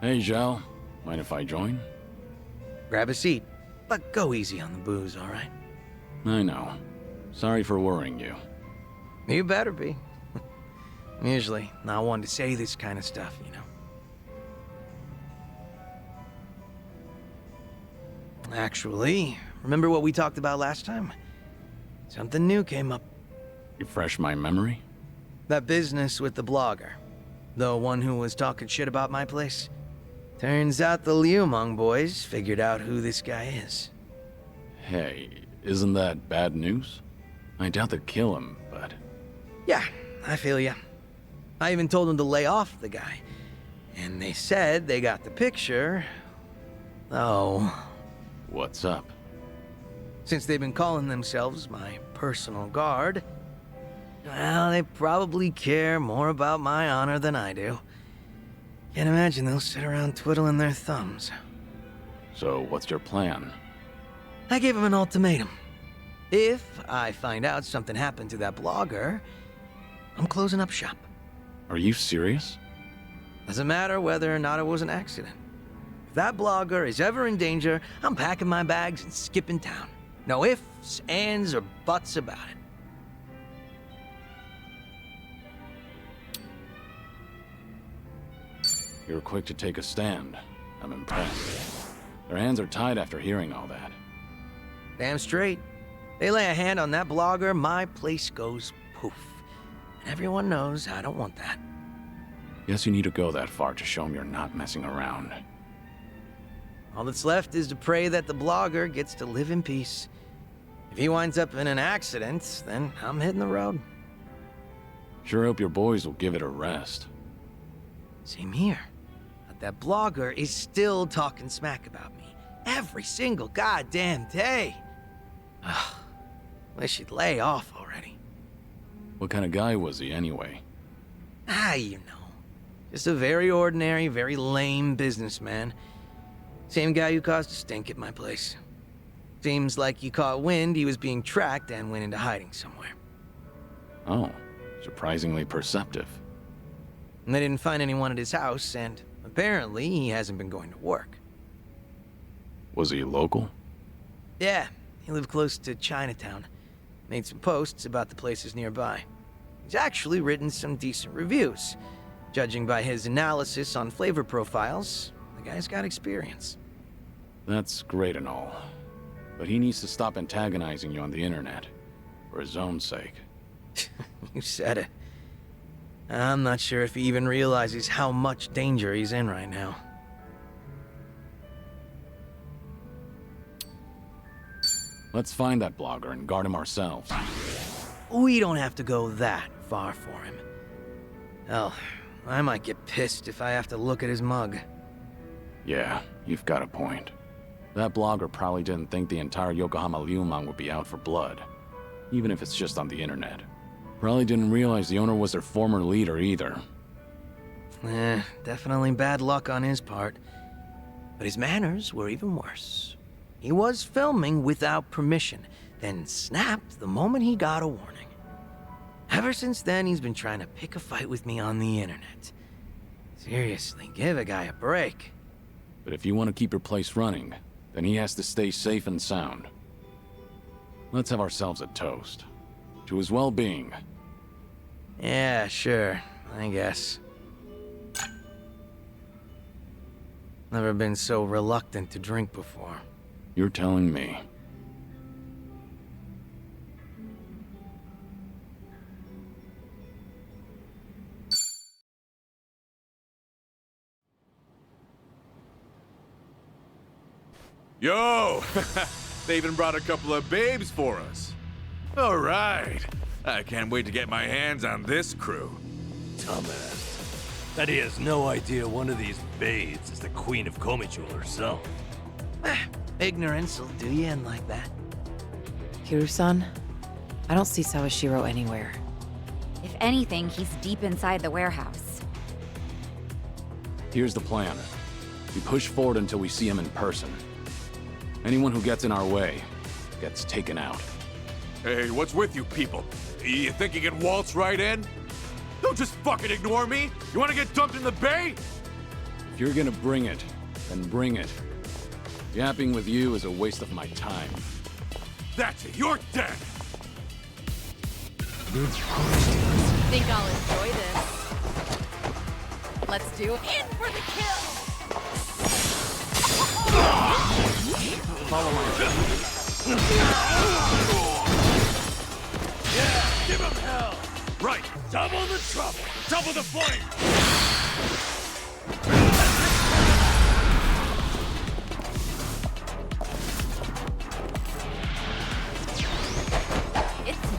Hey, Zhao. Mind if I join? Grab a seat, but go easy on the booze, all right? I know. Sorry for worrying you. You better be. I'm usually not one to say this kind of stuff, you know. Actually, remember what we talked about last time? Something new came up. Refresh my memory? That business with the blogger. The one who was talking shit about my place. Turns out the Liumang boys figured out who this guy is. Hey, isn't that bad news? I doubt they'd kill him, but... Yeah, I feel ya. I even told them to lay off the guy. And they said they got the picture. Oh. What's up? Since they've been calling themselves my personal guard, well, they probably care more about my honor than I do. Can't imagine they'll sit around twiddling their thumbs. So, what's your plan? I gave them an ultimatum. If I find out something happened to that blogger, I'm closing up shop. Are you serious? Doesn't matter whether or not it was an accident. If that blogger is ever in danger, I'm packing my bags and skipping town. No ifs, ands, or buts about it. You're quick to take a stand. I'm impressed. Their hands are tied after hearing all that. Damn straight. They lay a hand on that blogger, my place goes poof. And everyone knows I don't want that. Guess you need to go that far to show them you're not messing around. All that's left is to pray that the blogger gets to live in peace. If he winds up in an accident, then I'm hitting the road. Sure hope your boys will give it a rest. Same here. But that blogger is still talking smack about me. Every single goddamn day. Ugh. Wish he'd lay off already. What kind of guy was he anyway? You know. Just a very ordinary, very lame businessman. Same guy who caused a stink at my place. Seems like he caught wind he was being tracked and went into hiding somewhere. Oh, surprisingly perceptive. And they didn't find anyone at his house, and apparently he hasn't been going to work. Was he local? Yeah, he lived close to Chinatown. Made some posts about the places nearby. He's actually written some decent reviews. Judging by his analysis on flavor profiles, the guy's got experience. That's great and all. But he needs to stop antagonizing you on the internet. For his own sake. You said it. I'm not sure if he even realizes how much danger he's in right now. Let's find that blogger and guard him ourselves. We don't have to go that far for him. Hell, I might get pissed if I have to look at his mug. Yeah, you've got a point. That blogger probably didn't think the entire Yokohama Liumang would be out for blood. Even if it's just on the internet. Probably didn't realize the owner was their former leader either. Definitely bad luck on his part. But his manners were even worse. He was filming without permission, then snapped the moment he got a warning. Ever since then, he's been trying to pick a fight with me on the internet. Seriously, give a guy a break. But if you want to keep your place running, then he has to stay safe and sound. Let's have ourselves a toast. To his well-being. Yeah, sure, I guess. Never been so reluctant to drink before. You're telling me. Yo! They even brought a couple of babes for us. All right. I can't wait to get my hands on this crew. Dumbass. That he has no idea one of these babes is the Queen of Komichul herself. Ignorance will do you in like that. Kiru-san, I don't see Sawashiro anywhere. If anything, he's deep inside the warehouse. Here's the plan. We push forward until we see him in person. Anyone who gets in our way gets taken out. Hey, what's with you people? You think you can waltz right in? Don't just fucking ignore me! You wanna get dumped in the bay? If you're gonna bring it, then bring it. Yapping with you is a waste of my time. That's it, you're dead! Think I'll enjoy this. Let's do it. In for the kill! Follow my Yeah, give him hell! Right, double the trouble, double the flame! It's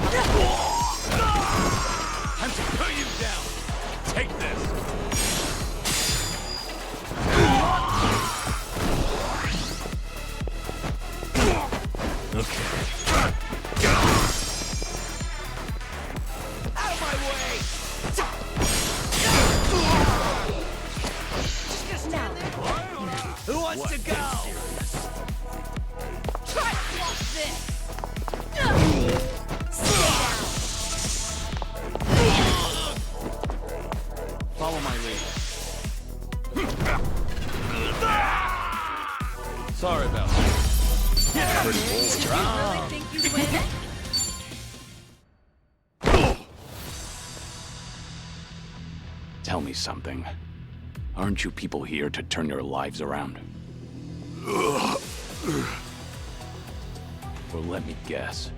Time to put you down! Take this! Okay. Out of my way! Who wants to go? try to block this. Follow my lead. Sorry about that. Really think you win? Tell me something. Aren't you people here to turn your lives around? Well, let me guess.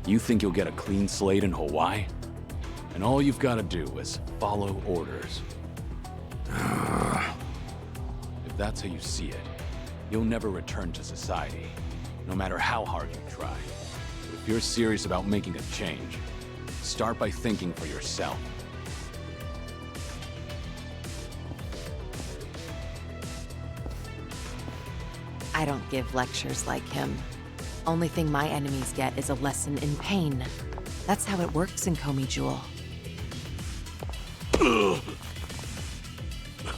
You think you'll get a clean slate in Hawaii? And all you've got to do is follow orders. If that's how you see it, you'll never return to society, no matter how hard you try. But if you're serious about making a change, start by thinking for yourself. I don't give lectures like him. Only thing my enemies get is a lesson in pain. That's how it works in Komi Jewel.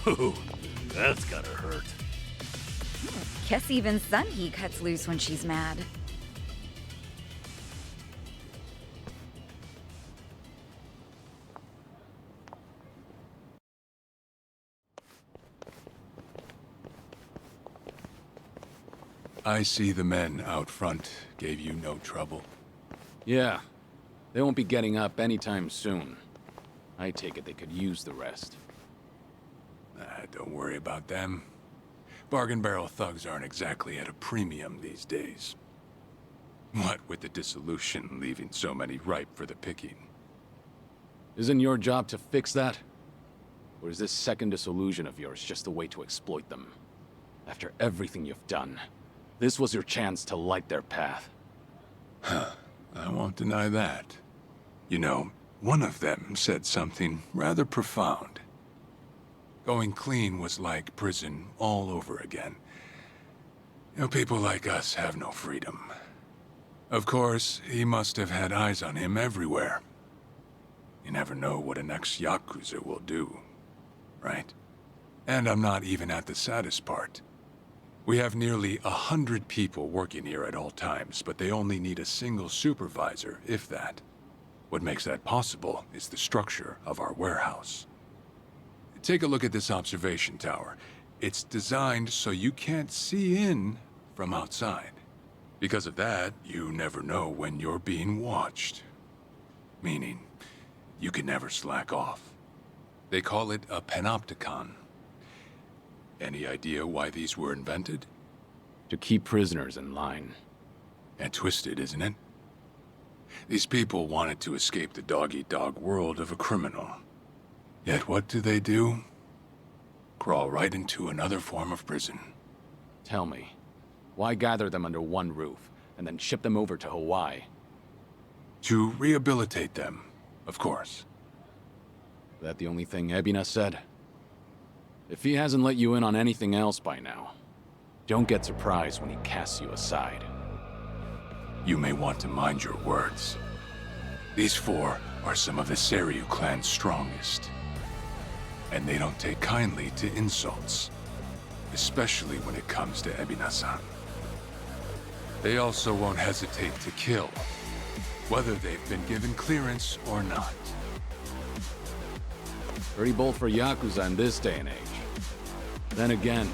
Ooh, that's gotta hurt. Guess even Sunhee cuts loose when she's mad. I see the men out front gave you no trouble. Yeah, they won't be getting up anytime soon. I take it they could use the rest. Don't worry about them. Bargain barrel thugs aren't exactly at a premium these days. What with the dissolution leaving so many ripe for the picking. Isn't your job to fix that? Or is this second disillusion of yours just a way to exploit them? After everything you've done, this was your chance to light their path. I won't deny that. You know, one of them said something rather profound. Going clean was like prison all over again. You know, people like us have no freedom. Of course, he must have had eyes on him everywhere. You never know what an ex-Yakuza will do, right? And I'm not even at the saddest part. We have nearly 100 people working here at all times, but they only need a single supervisor, if that. What makes that possible is the structure of our warehouse. Take a look at this observation tower. It's designed so you can't see in from outside. Because of that, you never know when you're being watched. Meaning, you can never slack off. They call it a panopticon. Any idea why these were invented? To keep prisoners in line. And twisted, isn't it? These people wanted to escape the dog-eat-dog world of a criminal. Yet what do? Crawl right into another form of prison. Tell me, why gather them under one roof, and then ship them over to Hawaii? To rehabilitate them, of course. That the only thing Ebina said? If he hasn't let you in on anything else by now, don't get surprised when he casts you aside. You may want to mind your words. These four are some of the Seriyu clan's strongest. And they don't take kindly to insults, especially when it comes to Ebina-san. They also won't hesitate to kill, whether they've been given clearance or not. Pretty bold for Yakuza in this day and age. Then again,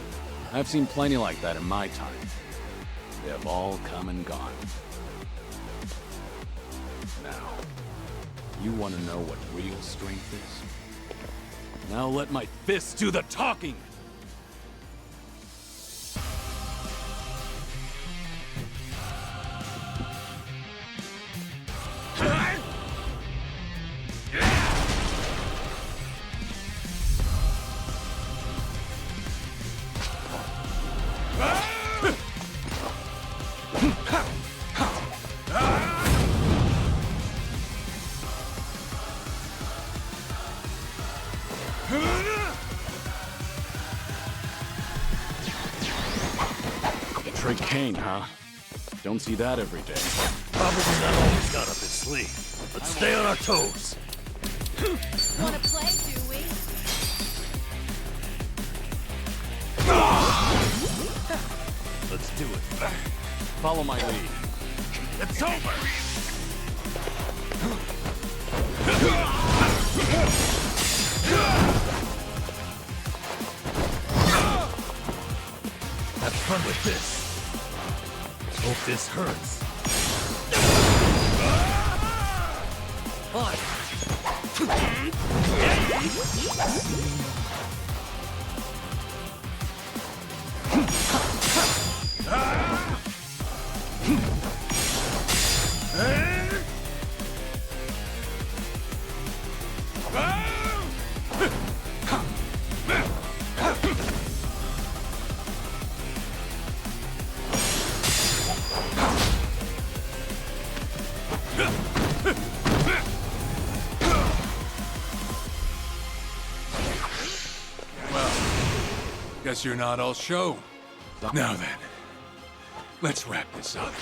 I've seen plenty like that in my time. They have all come and gone. Now, you want to know what real strength is? Now let my fists do the talking! Trick Kane, huh? Don't see that every day. Probably not all he's got up his sleeve. Let's stay on our toes. Wanna play, do we? Let's do it. Follow my lead. It's over! Have fun with this. Hope this hurts. Guess you're not all show. Now then, let's wrap this up.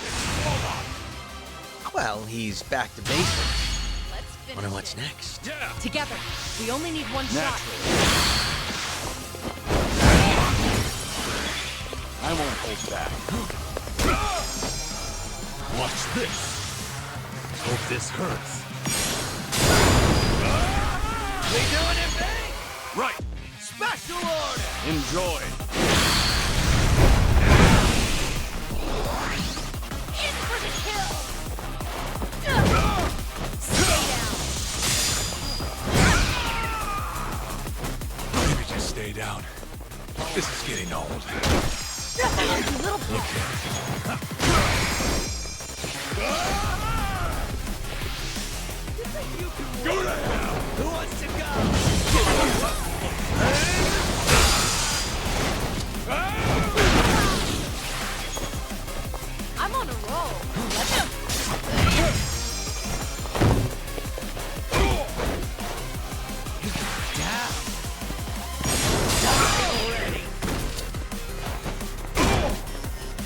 Well, he's back to basics. Let's finish Wonder what's it. next. Together. We only need one shot. I won't hold back. Watch this. Hope this hurts. We doing it big? Right! Special order! Enjoy! In for the kill! Stay down! Maybe just stay down. This is getting old. You little Go to hell! Who wants to go? I'm on a roll. Let's go.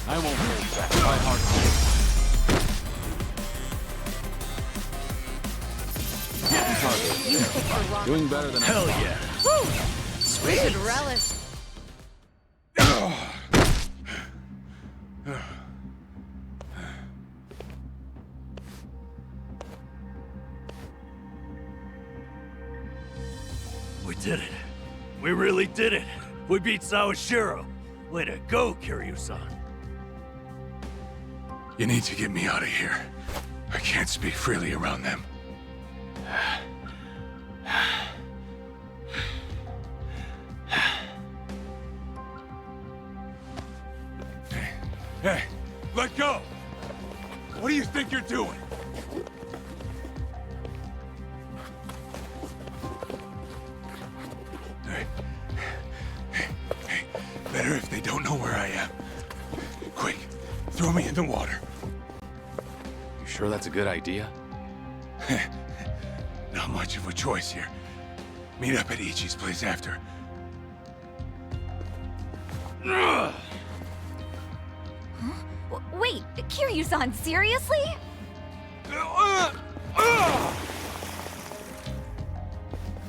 I won't hold back. My heart. You picked the wrong. Doing better than Hell yeah. Woo! We Sweet. should relish. We did it. We really did it. We beat Sawashiro. Way to go, Kiryu-san. You need to get me out of here. I can't speak freely around them. Hey, let go! What do you think you're doing? Hey, better if they don't know where I am. Quick, throw me in the water. You sure that's a good idea? Not much of a choice here. Meet up at Ichi's place after. Wait, Kiryu-san, seriously?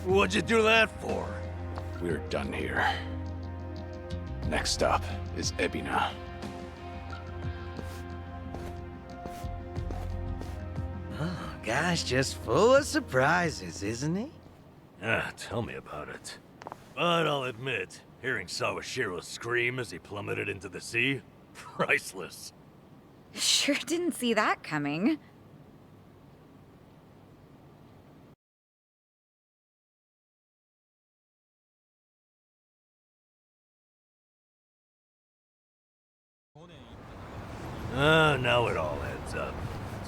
What'd you do that for? We're done here. Next up is Ebina. Oh, gosh, just full of surprises, isn't he? Ah, tell me about it. But I'll admit, hearing Sawashiro scream as he plummeted into the sea, priceless. Sure didn't see that coming. Now it all adds up.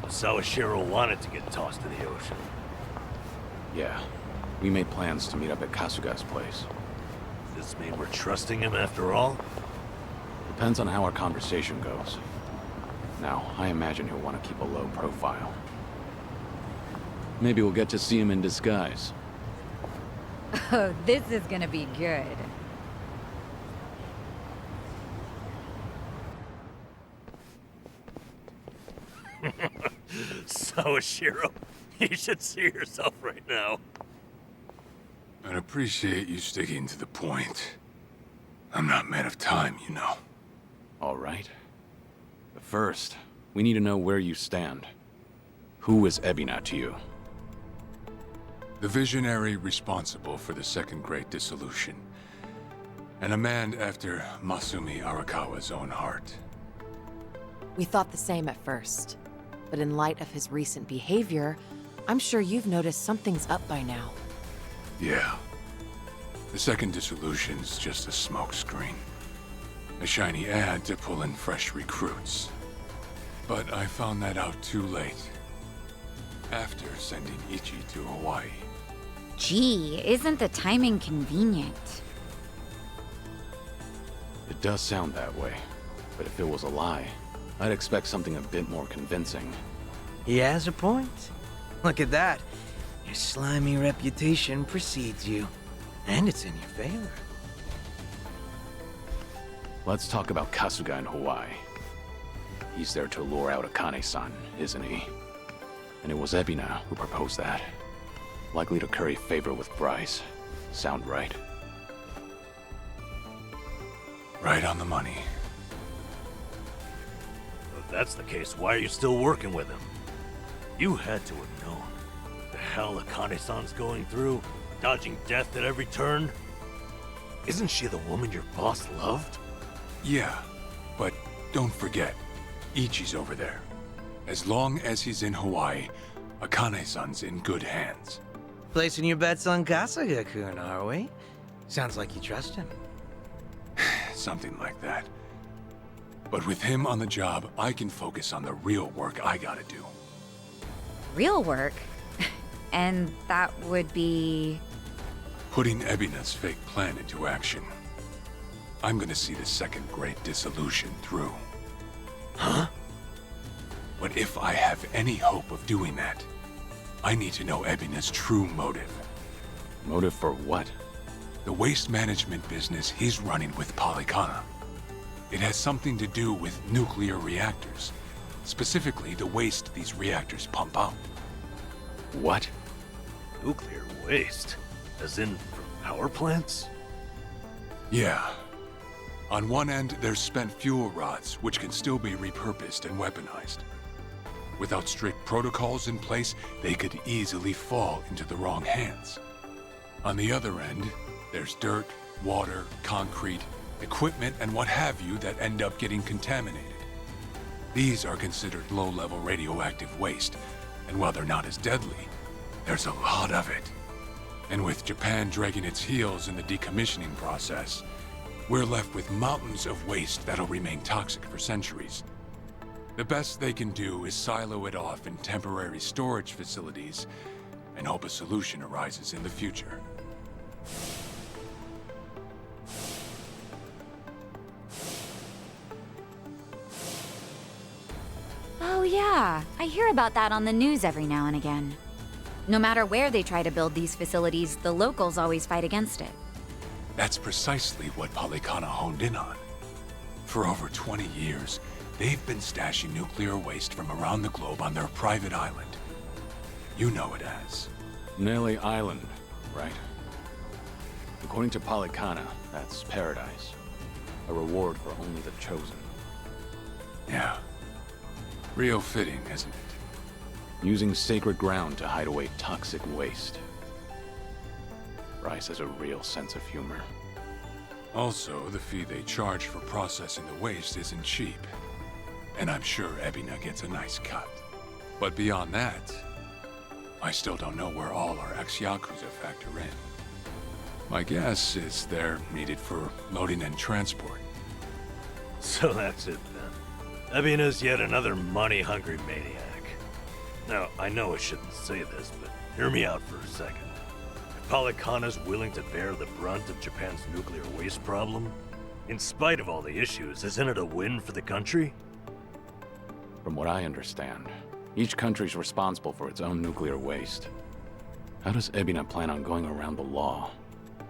So Sawashiro wanted to get tossed to the ocean. Yeah, we made plans to meet up at Kasuga's place. Does this mean we're trusting him after all? Depends on how our conversation goes. Now, I imagine he'll want to keep a low profile. Maybe we'll get to see him in disguise. Oh, this is gonna be good. Sawashiro, you should see yourself right now. I'd appreciate you sticking to the point. I'm not made of time, you know. All right. But first, we need to know where you stand. Who is Ebina to you? The visionary responsible for the Second Great Dissolution. And a man after Masumi Arakawa's own heart. We thought the same at first. But in light of his recent behavior, I'm sure you've noticed something's up by now. Yeah. The Second Dissolution's just a smokescreen. A shiny ad to pull in fresh recruits. But I found that out too late. After sending Ichi to Hawaii. Gee, isn't the timing convenient? It does sound that way. But if it was a lie, I'd expect something a bit more convincing. He has a point. Look at that. Your slimy reputation precedes you. And it's in your favor. Let's talk about Kasuga in Hawaii. He's there to lure out Akane-san, isn't he? And it was Ebina who proposed that. Likely to curry favor with Bryce. Sound right? Right on the money. If that's the case, why are you still working with him? You had to have known. The hell Akane-san's going through, dodging death at every turn. Isn't she the woman your boss loved? Yeah, but don't forget, Ichi's over there. As long as he's in Hawaii, Akane-san's in good hands. Placing your bets on Kasuga-kun, are we? Sounds like you trust him. Something like that. But with him on the job, I can focus on the real work I gotta do. Real work? And that would be... Putting Ebina's fake plan into action. I'm gonna see the Second Great Dissolution through. Huh? But if I have any hope of doing that, I need to know Ebina's true motive. Motive for what? The waste management business he's running with Polycana. It has something to do with nuclear reactors. Specifically, the waste these reactors pump out. What? Nuclear waste? As in, from power plants? Yeah. On one end, there's spent fuel rods, which can still be repurposed and weaponized. Without strict protocols in place, they could easily fall into the wrong hands. On the other end, there's dirt, water, concrete, equipment, and what have you that end up getting contaminated. These are considered low-level radioactive waste, and while they're not as deadly, there's a lot of it. And with Japan dragging its heels in the decommissioning process, we're left with mountains of waste that'll remain toxic for centuries. The best they can do is silo it off in temporary storage facilities and hope a solution arises in the future. Oh yeah, I hear about that on the news every now and again. No matter where they try to build these facilities, the locals always fight against it. That's precisely what Polycana honed in on. For over 20 years, they've been stashing nuclear waste from around the globe on their private island. You know it as. Nelly Island, right? According to Polycana, that's paradise. A reward for only the chosen. Yeah. Real fitting, isn't it? Using sacred ground to hide away toxic waste. Bryce has a real sense of humor. Also, the fee they charge for processing the waste isn't cheap. And I'm sure Ebina gets a nice cut. But beyond that, I still don't know where all our ex-Yakuza factor in. My guess is they're needed for loading and transport. So that's it then. Ebina's yet another money-hungry maniac. Now, I know I shouldn't say this, but hear me out for a second. If Polycana's willing to bear the brunt of Japan's nuclear waste problem, in spite of all the issues, isn't it a win for the country? From what I understand, each country's responsible for its own nuclear waste. How does Ebina plan on going around the law?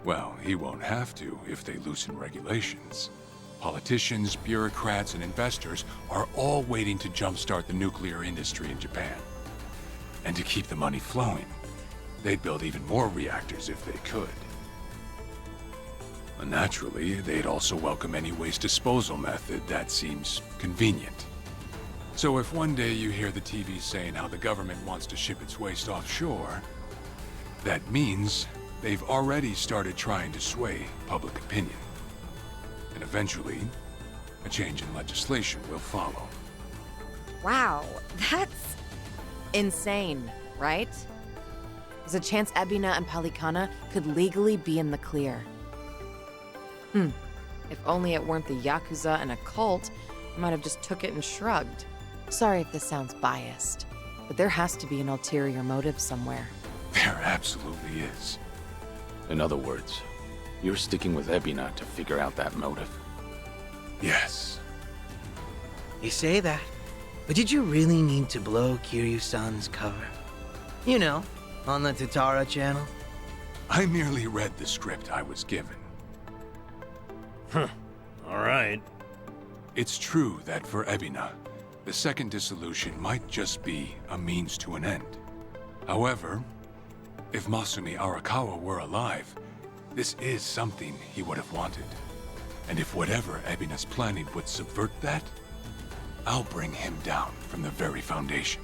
Well, he won't have to if they loosen regulations. Politicians, bureaucrats, and investors are all waiting to jumpstart the nuclear industry in Japan. And to keep the money flowing, they'd build even more reactors if they could. And naturally, they'd also welcome any waste disposal method that seems convenient. So if one day you hear the TV saying how the government wants to ship its waste offshore, that means they've already started trying to sway public opinion. And eventually, a change in legislation will follow. Wow, that's insane, right? There's a chance Ebina and Polycana could legally be in the clear. If only it weren't the Yakuza and a cult, I might have just took it and shrugged. Sorry if this sounds biased, but there has to be an ulterior motive somewhere. There absolutely is. In other words, you're sticking with Ebina to figure out that motive. Yes. You say that, but did you really need to blow Kiryu-san's cover? You know, on the Tatara channel? I merely read the script I was given. Alright. It's true that for Ebina, the second dissolution might just be a means to an end. However, if Masumi Arakawa were alive, this is something he would have wanted. And if whatever Ebina's planning would subvert that, I'll bring him down from the very foundation.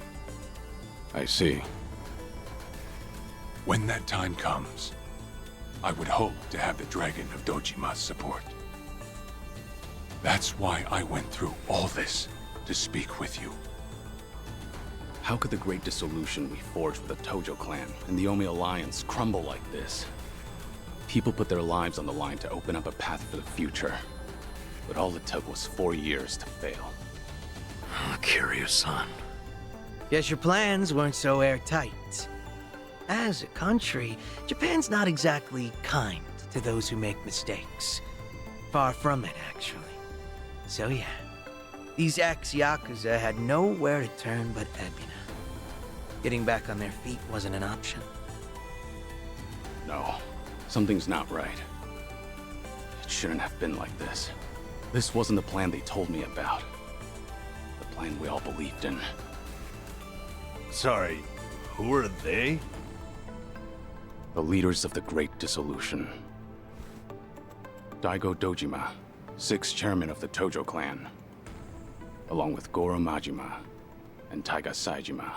I see. When that time comes, I would hope to have the Dragon of Dojima's support. That's why I went through all this, to speak with you. How could the great dissolution we forged with the Tojo clan and the Omi Alliance crumble like this? People put their lives on the line to open up a path for the future. But all it took was 4 years to fail. Kiryu-san. Guess your plans weren't so airtight. As a country, Japan's not exactly kind to those who make mistakes. Far from it, actually. So yeah, these ex-Yakuza had nowhere to turn but Ebina. Getting back on their feet wasn't an option. No, something's not right. It shouldn't have been like this. This wasn't the plan they told me about. The plan we all believed in. Sorry, who are they? The leaders of the Great Dissolution. Daigo Dojima, 6th chairman of the Tojo clan, along with Goro Majima and Taiga Saejima.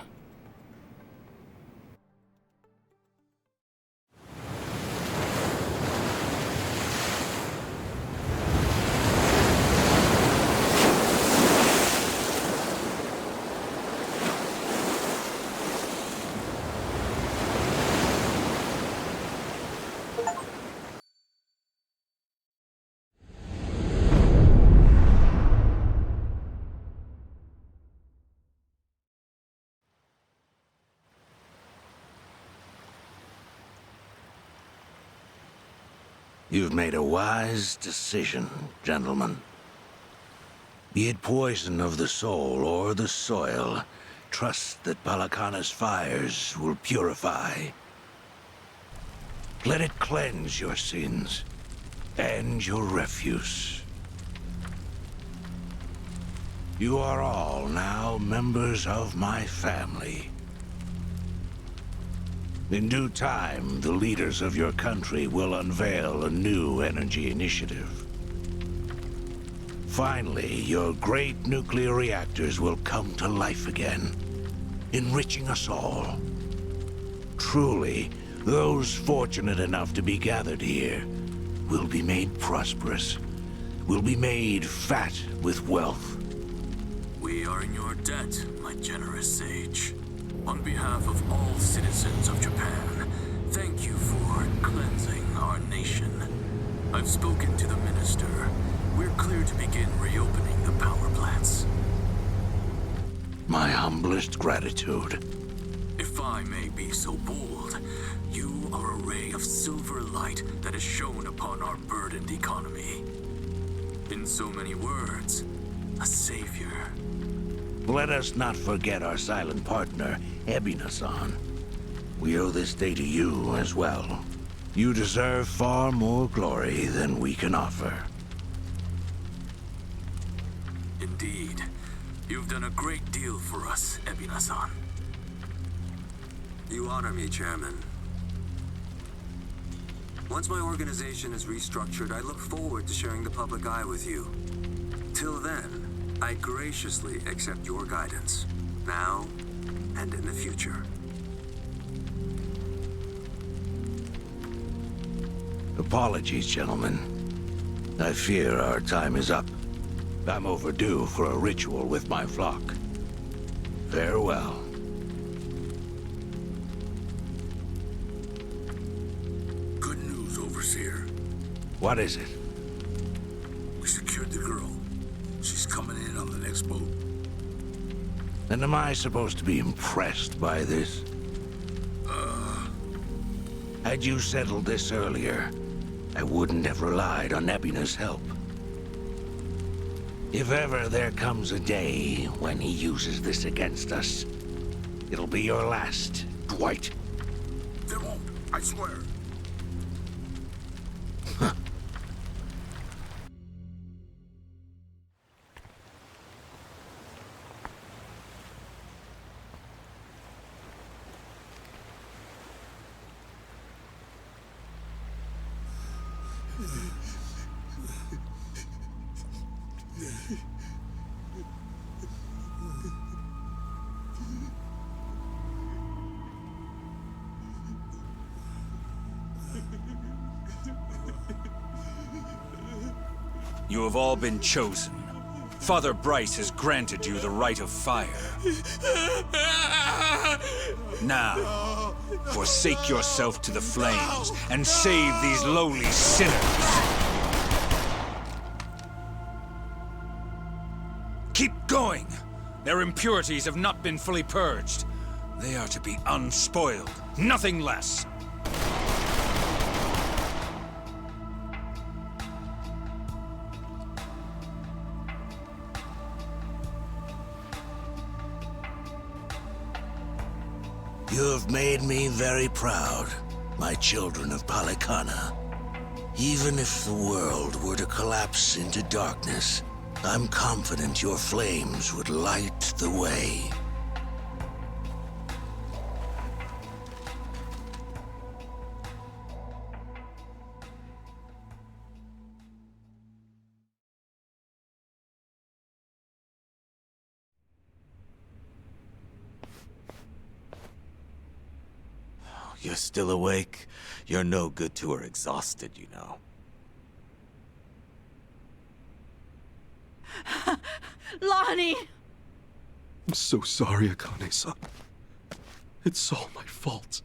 You've made a wise decision, gentlemen. Be it poison of the soul or the soil, trust that Palakana's fires will purify. Let it cleanse your sins and your refuse. You are all now members of my family. In due time, the leaders of your country will unveil a new energy initiative. Finally, your great nuclear reactors will come to life again, enriching us all. Truly, Those fortunate enough to be gathered here will be made prosperous, will be made fat with wealth. We are in your debt, my generous sage. On behalf of all citizens of Japan, thank you for cleansing our nation. I've spoken to the minister. We're clear to begin reopening the power plants. My humblest gratitude. If I may be so bold, you are a ray of silver light that is shone upon our burdened economy. In so many words, a savior. Let us not forget our silent partner, Ebina-san. We owe this day to you as well. You deserve far more glory than we can offer. Indeed. You've done a great deal for us, Ebina-san. You honor me, Chairman. Once my organization is restructured, I look forward to sharing the public eye with you. Till then, I graciously accept your guidance, now and in the future. Apologies, gentlemen. I fear our time is up. I'm overdue for a ritual with my flock. Farewell. Good news, Overseer. What is it? We secured the girl. She's coming in on the next boat. And am I supposed to be impressed by this? Had you settled this earlier, I wouldn't have relied on Ebina's help. If ever there comes a day when he uses this against us, it'll be your last, Dwight. There won't, I swear. You have all been chosen. Father Bryce has granted you the right of fire. Now, forsake yourself to the flames and save these lowly sinners. Keep going! Their impurities have not been fully purged. They are to be unspoiled, nothing less. You have made me very proud, my children of Palikana. Even if the world were to collapse into darkness, I'm confident your flames would light the way. You're still awake? You're no good to her exhausted, you know. Lonnie! I'm so sorry, Akane-san. It's all my fault.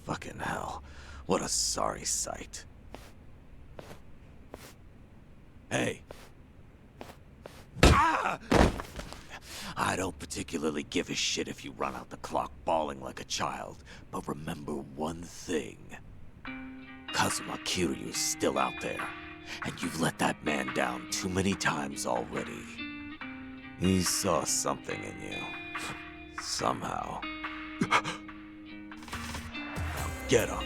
Fucking hell. What a sorry sight. Hey. Ah! I don't particularly give a shit if you run out the clock bawling like a child, but remember one thing. Kazuma Kiryu's still out there, and you've let that man down too many times already. He saw something in you. Somehow. Now get up.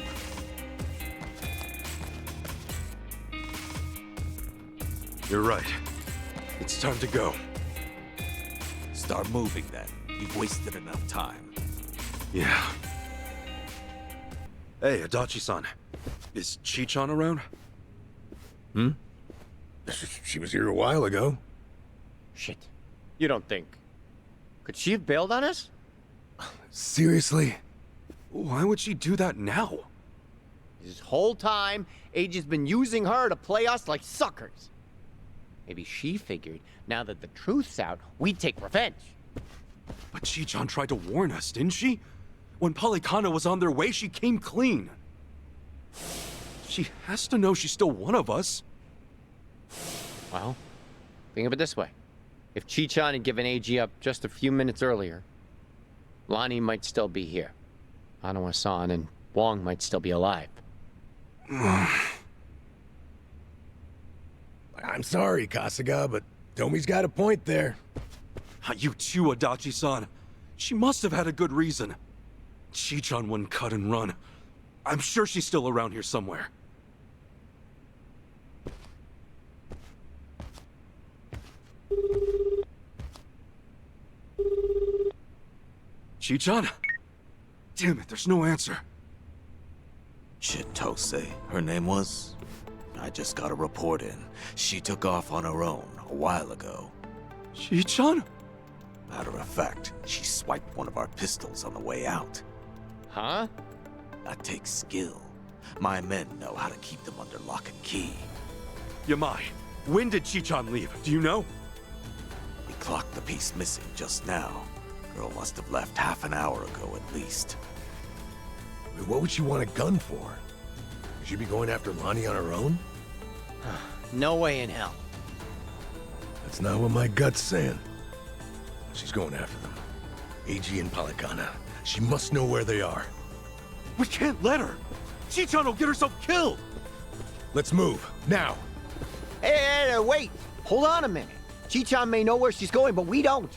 You're right. It's time to go. Start moving then. You've wasted enough time. Yeah. Hey, Adachi-san. Is Chi-chan around? She was here a while ago. Shit. You don't think... Could she have bailed on us? Seriously? Why would she do that now? This whole time, AG's been using her to play us like suckers. Maybe she figured, now that the truth's out, we'd take revenge. But Chi-chan tried to warn us, didn't she? When Polycana was on their way, she came clean. She has to know she's still one of us. Well, think of it this way. If Chi-chan had given AG up just a few minutes earlier, Lonnie might still be here. Hanawa-san and Wong might still be alive. I'm sorry, Kasuga, but Tomi's got a point there. You too, Adachi-san. She must have had a good reason. Chi-chan wouldn't cut and run. I'm sure she's still around here somewhere. Chi-chan? Damn it, there's no answer. Chitose, her name was? I just got a report in. She took off on her own a while ago. Chi-chan? Matter of fact, she swiped one of our pistols on the way out. Huh? That takes skill. My men know how to keep them under lock and key. Yamai, when did Chi-chan leave? Do you know? We clocked the piece missing just now. Girl must have left half an hour ago at least. Wait, what would she want a gun for? Would she be going after Lonnie on her own? No way in hell. That's not what my gut's saying. She's going after them. AG and Polycana. She must know where they are. We can't let her! Chi-chan will get herself killed! Let's move, now! Hey, wait! Hold on a minute. Chi-chan may know where she's going, but we don't.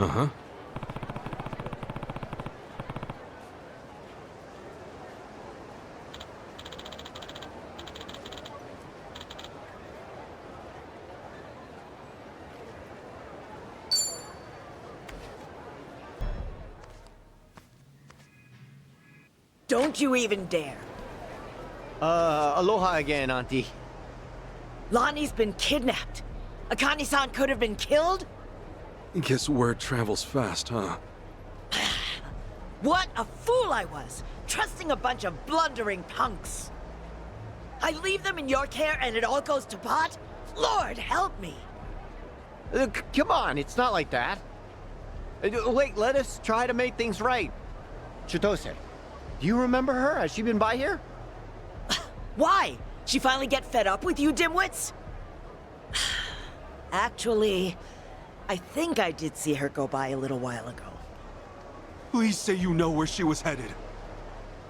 Uh-huh. Don't you even dare. Aloha again, Auntie. Lonnie's been kidnapped. Akane-san could have been killed? Guess word travels fast, huh? What a fool I was, trusting a bunch of blundering punks. I leave them in your care and it all goes to pot? Lord, help me. Come on, it's not like that. Wait, let us try to make things right. Chitose, do you remember her? Has she been by here? Why? She finally get fed up with you dimwits? Actually, I think I did see her go by a little while ago. Please say you know where she was headed.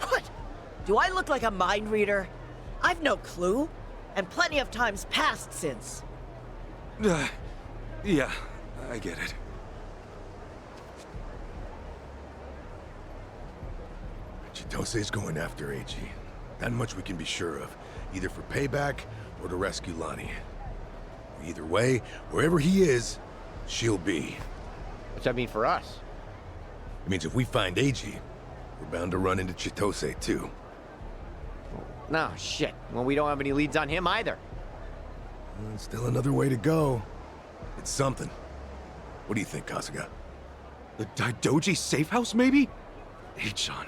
What? Do I look like a mind reader? I've no clue, and plenty of times passed since. Yeah, I get it. Chitose's going after AG. That much we can be sure of, either for payback or to rescue Lonnie. Either way, wherever he is, she'll be. What's that mean for us? It means if we find AG, we're bound to run into Chitose too. No, shit. Well, we don't have any leads on him either. Still another way to go. It's something. What do you think, Kasuga? The Daidoji safe house, maybe? Hey-chan.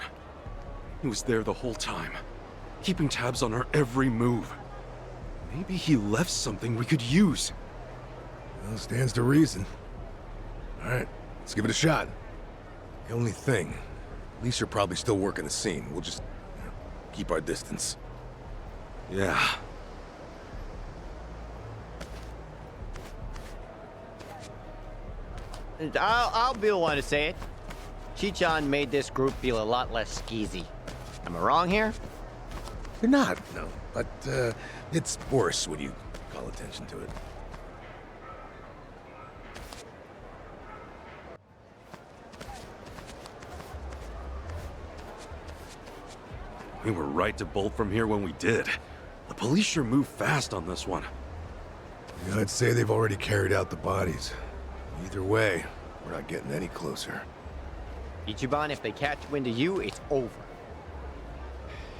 He was there the whole time, keeping tabs on her every move. Maybe he left something we could use. Well, stands to reason. All right, let's give it a shot. The only thing, police are probably still working the scene. We'll just keep our distance. Yeah. I'll be the one to say it. Chi-chan made this group feel a lot less skeezy. Am I wrong here? You're not, no. But, it's worse when you call attention to it. We were right to bolt from here when we did. The police sure moved fast on this one. Yeah, I'd say they've already carried out the bodies. Either way, we're not getting any closer. Ichiban, if they catch wind of you, it's over.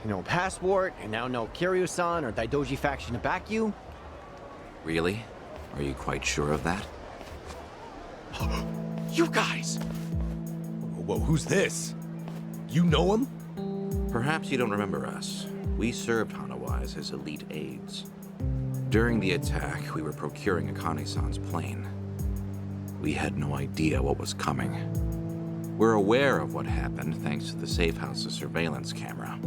No passport, and now no Kiryu-san or Daidoji faction to back you. Really? Are you quite sure of that? You guys! Whoa, who's this? You know him? Perhaps you don't remember us. We served Hanawa as his elite aides. During the attack, we were procuring Akane-san's plane. We had no idea what was coming. We're aware of what happened thanks to the safe house's surveillance camera.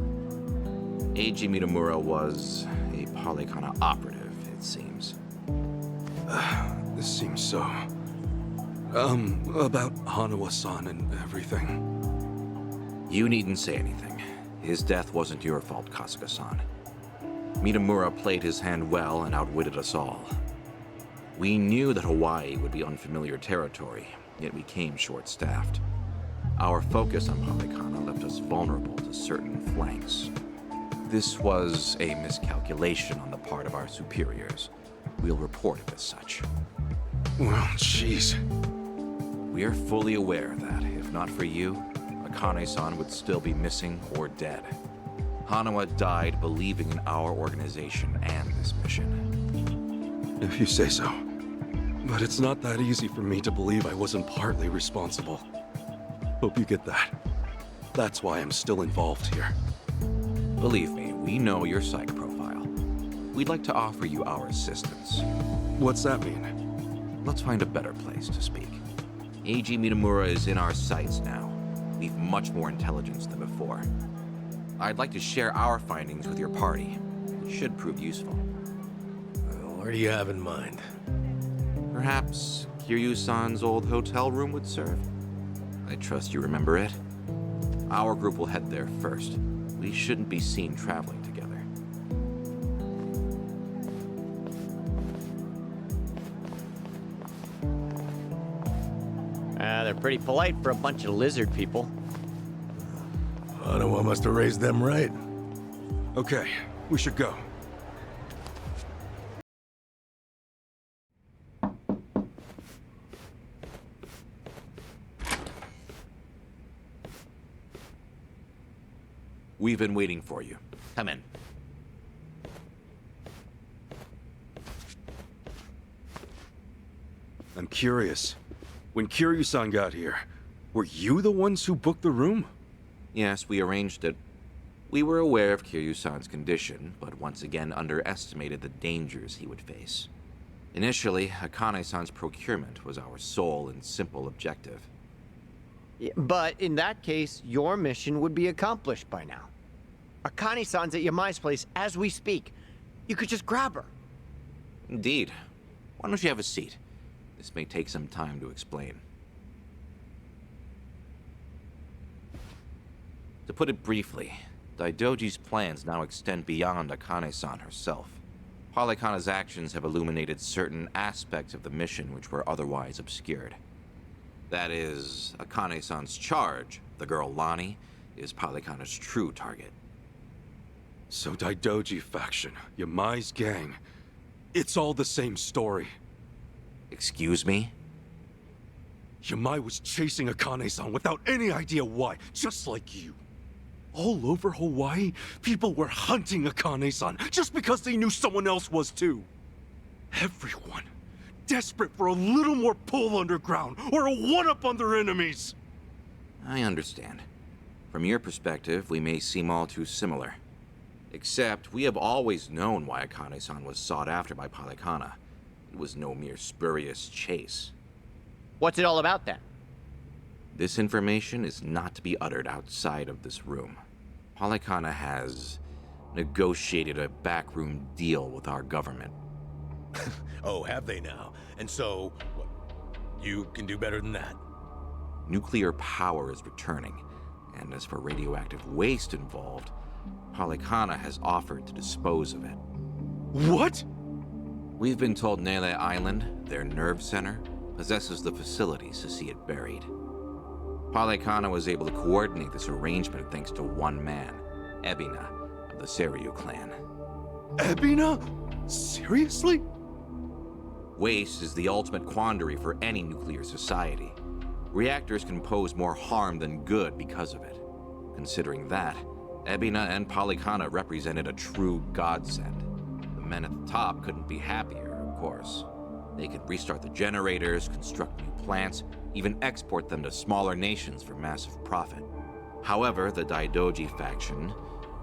Eiji Mitamura was a Polycana operative, it seems. This seems so... about Hanawa-san and everything. You needn't say anything. His death wasn't your fault, Kasuga-san. Mitamura played his hand well and outwitted us all. We knew that Hawaii would be unfamiliar territory, yet we came short-staffed. Our focus on Polycana left us vulnerable to certain flanks. This was a miscalculation on the part of our superiors. We'll report it as such. Well, jeez. We are fully aware that, if not for you, Akane-san would still be missing or dead. Hanawa died believing in our organization and this mission. If you say so. But it's not that easy for me to believe I wasn't partly responsible. Hope you get that. That's why I'm still involved here. Believe me, we know your psych profile. We'd like to offer you our assistance. What's that mean? Let's find a better place to speak. Eiji Mitamura is in our sights now. We've much more intelligence than before. I'd like to share our findings with your party. It should prove useful. Well, what do you have in mind? Perhaps Kiryu-san's old hotel room would serve? I trust you remember it. Our group will head there first. We shouldn't be seen traveling together. They're pretty polite for a bunch of lizard people. Hanawa must have raised them right. Okay, we should go. We've been waiting for you. Come in. I'm curious. When Kiryu-san got here, were you the ones who booked the room? Yes, we arranged it. We were aware of Kiryu-san's condition, but once again underestimated the dangers he would face. Initially, Akane-san's procurement was our sole and simple objective. But in that case, your mission would be accomplished by now. Akane-san's at Yamai's place as we speak. You could just grab her. Indeed. Why don't you have a seat? This may take some time to explain. To put it briefly, Daidoji's plans now extend beyond Akane-san herself. Polycana's actions have illuminated certain aspects of the mission which were otherwise obscured. That is, Akane-san's charge, the girl Lonnie, is Polycana's true target. So Daidoji faction, Yamai's gang, it's all the same story. Excuse me? Yamai was chasing Akane-san without any idea why, just like you. All over Hawaii, people were hunting Akane-san just because they knew someone else was too. Everyone, desperate for a little more pull underground or a one-up on their enemies. I understand. From your perspective, we may seem all too similar. Except, we have always known why Akane-san was sought after by Polycana. It was no mere spurious chase. What's it all about then? This information is not to be uttered outside of this room. Polycana has negotiated a backroom deal with our government. Oh, have they now? And so, what, you can do better than that? Nuclear power is returning, and as for radioactive waste involved, Polycana has offered to dispose of it. What? We've been told Nele Island, their nerve center, possesses the facilities to see it buried. Polycana was able to coordinate this arrangement thanks to one man, Ebina of the Seriyu clan. Ebina? Seriously? Waste is the ultimate quandary for any nuclear society. Reactors can pose more harm than good because of it. Considering that, Ebina and Polycana represented a true godsend. The men at the top couldn't be happier, of course. They could restart the generators, construct new plants, even export them to smaller nations for massive profit. However, the Daidoji faction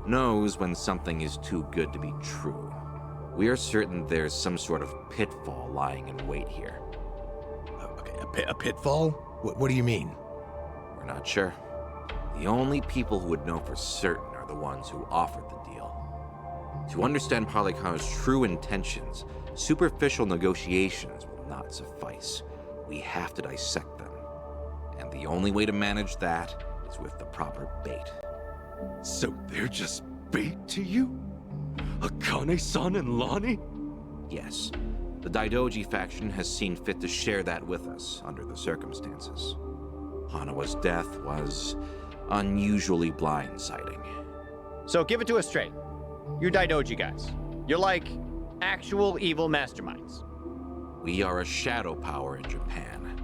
knows when something is too good to be true. We are certain there's some sort of pitfall lying in wait here. Okay, a pitfall? What do you mean? We're not sure. The only people who would know for certain are the ones who offered the deal. To understand Polycana's true intentions, superficial negotiations will not suffice. We have to dissect them. And the only way to manage that is with the proper bait. So they're just bait to you? Akane-san and Lonnie? Yes. The Daidoji faction has seen fit to share that with us under the circumstances. Hanawa's death was unusually blindsiding. So give it to us straight. You're Daidoji guys. You're like actual evil masterminds. We are a shadow power in Japan.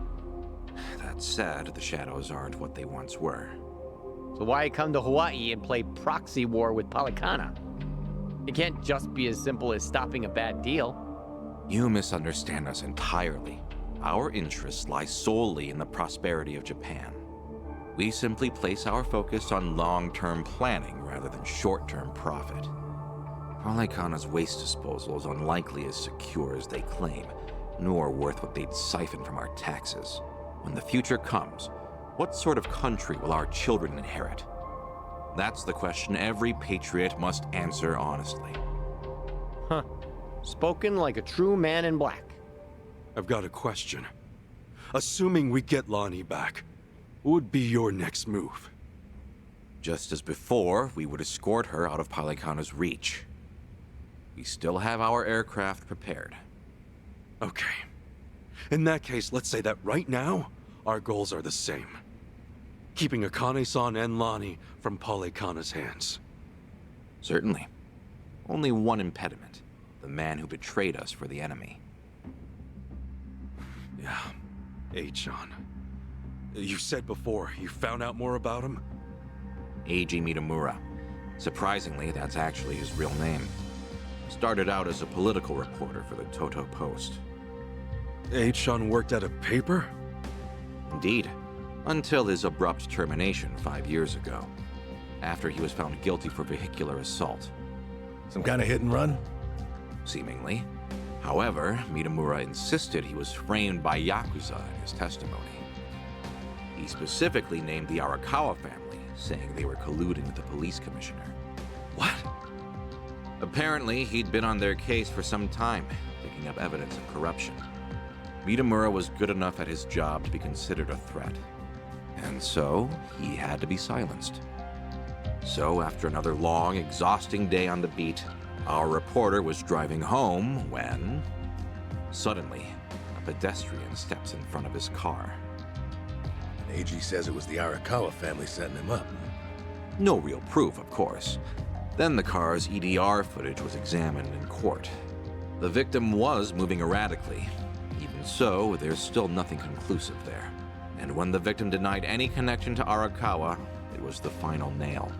That said, the shadows aren't what they once were. So why come to Hawaii and play proxy war with Polycana? It can't just be as simple as stopping a bad deal. You misunderstand us entirely. Our interests lie solely in the prosperity of Japan. We simply place our focus on long-term planning rather than short-term profit. Polycana's waste disposal is unlikely as secure as they claim, nor worth what they'd siphon from our taxes. When the future comes, what sort of country will our children inherit? That's the question every patriot must answer honestly. Huh. Spoken like a true man in black. I've got a question. Assuming we get Lonnie back, what would be your next move? Just as before, we would escort her out of Polycana's reach. We still have our aircraft prepared. Okay. In that case, let's say that right now, our goals are the same. Keeping Akane-san and Lonnie from Polycana's hands. Certainly. Only one impediment. The man who betrayed us for the enemy. Yeah. H-on. You said before, you found out more about him? Eiji Mitamura. Surprisingly, that's actually his real name. Started out as a political reporter for the Toto Post. H-on worked at a paper? Indeed. Until his abrupt termination 5 years ago. After he was found guilty for vehicular assault. Some kind of hit and run? Seemingly. However, Mitamura insisted he was framed by Yakuza in his testimony. He specifically named the Arakawa family, saying they were colluding with the police commissioner. What? Apparently, he'd been on their case for some time, picking up evidence of corruption. Mitamura was good enough at his job to be considered a threat. And so, he had to be silenced. So, after another long, exhausting day on the beat, our reporter was driving home when... Suddenly, a pedestrian steps in front of his car. And AG says it was the Arakawa family setting him up. No real proof, of course. Then the car's EDR footage was examined in court. The victim was moving erratically. Even so, there's still nothing conclusive there. And when the victim denied any connection to Arakawa, it was the final nail.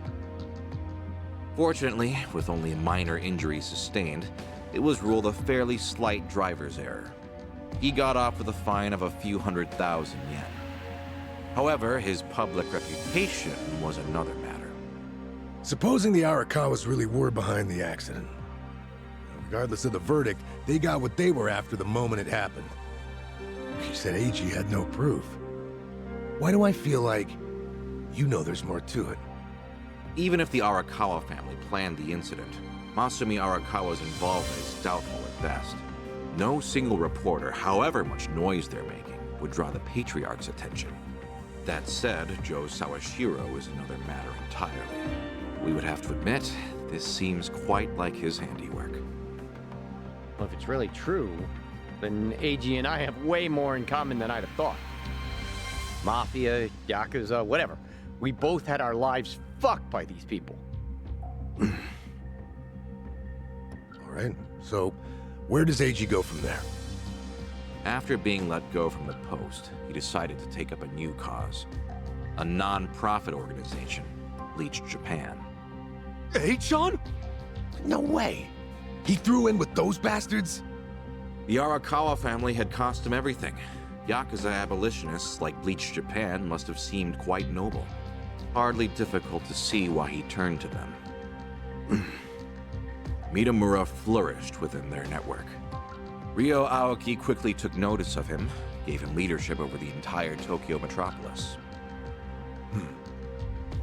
Fortunately, with only minor injuries sustained, it was ruled a fairly slight driver's error. He got off with a fine of a few 100,000 yen. However, his public reputation was another matter. Supposing the Arakawas really were behind the accident. Regardless of the verdict, they got what they were after the moment it happened. She said AG had no proof. Why do I feel like you know there's more to it? Even if the Arakawa family planned the incident, Masumi Arakawa's involvement is doubtful at best. No single reporter, however much noise they're making, would draw the Patriarch's attention. That said, Joe Sawashiro is another matter entirely. We would have to admit, this seems quite like his handiwork. Well, if it's really true, then AG and I have way more in common than I'd have thought. Mafia, Yakuza, whatever. We both had our lives fucked by these people. right? So, where does AG go from there? After being let go from the post, he decided to take up a new cause. A non-profit organization, Bleach Japan. H-on? No way. He threw in with those bastards? The Arakawa family had cost him everything. Yakuza abolitionists like Bleach Japan must have seemed quite noble. Hardly difficult to see why he turned to them. Mitamura flourished within their network. Ryo Aoki quickly took notice of him, gave him leadership over the entire Tokyo metropolis.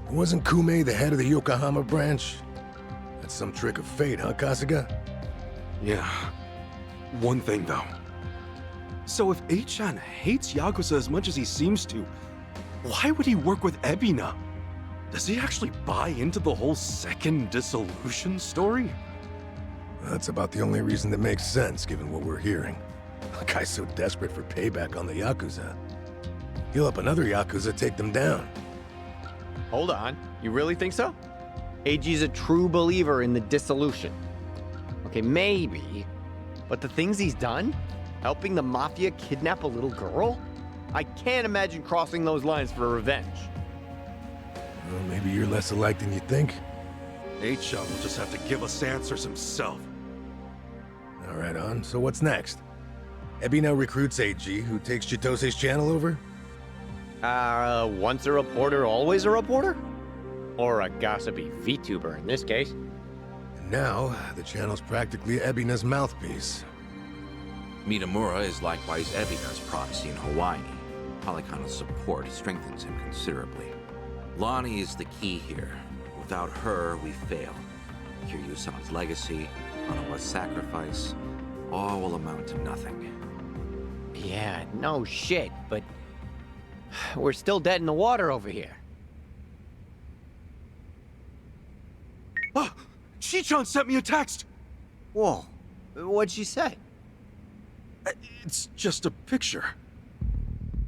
Wasn't Kume the head of the Yokohama branch? That's some trick of fate, huh, Kasuga? Yeah. One thing, though. So if H-chan hates Yakuza as much as he seems to, why would he work with Ebina? Does he actually buy into the whole second dissolution story? That's about the only reason that makes sense, given what we're hearing. The guy's so desperate for payback on the Yakuza. He'll help another Yakuza take them down. Hold on. You really think so? AG's a true believer in the dissolution. Okay, maybe. But the things he's done? Helping the Mafia kidnap a little girl? I can't imagine crossing those lines for revenge. Well, maybe you're less alike than you think. H-chan will just have to give us answers himself. All right, on. So what's next? Ebina recruits AG, who takes Chitose's channel over? Once a reporter, always a reporter? Or a gossipy VTuber in this case. And now, the channel's practically Ebina's mouthpiece. Mitamura is likewise Ebina's proxy in Hawaii. Polycona's support strengthens him considerably. Lonnie is the key here. Without her, we fail. Kiryu-san's legacy, Hanawa's sacrifice, all will amount to nothing. Yeah, no shit, but we're still dead in the water over here. Ah! Chi-chan sent me a text! Whoa, what'd she say? It's just a picture.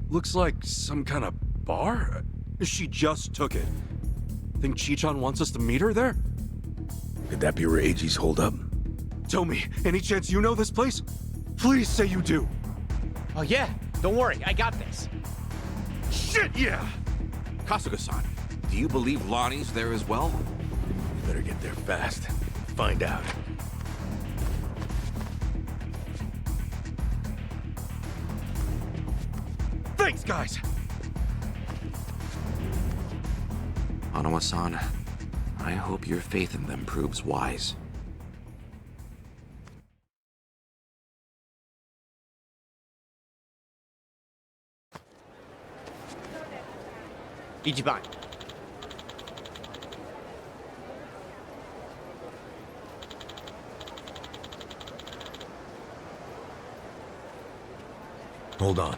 Looks like some kind of bar? She just took it. Think Chi-chan wants us to meet her there? Could that be where AG's hold up? Tell me, any chance you know this place? Please say you do. Oh yeah, don't worry, I got this. Shit, yeah! Kasuga-san, do you believe Lonnie's there as well? You better get there fast. Find out. Thanks, guys! Hanawa-san, I hope your faith in them proves wise. Ichiban. Hold on.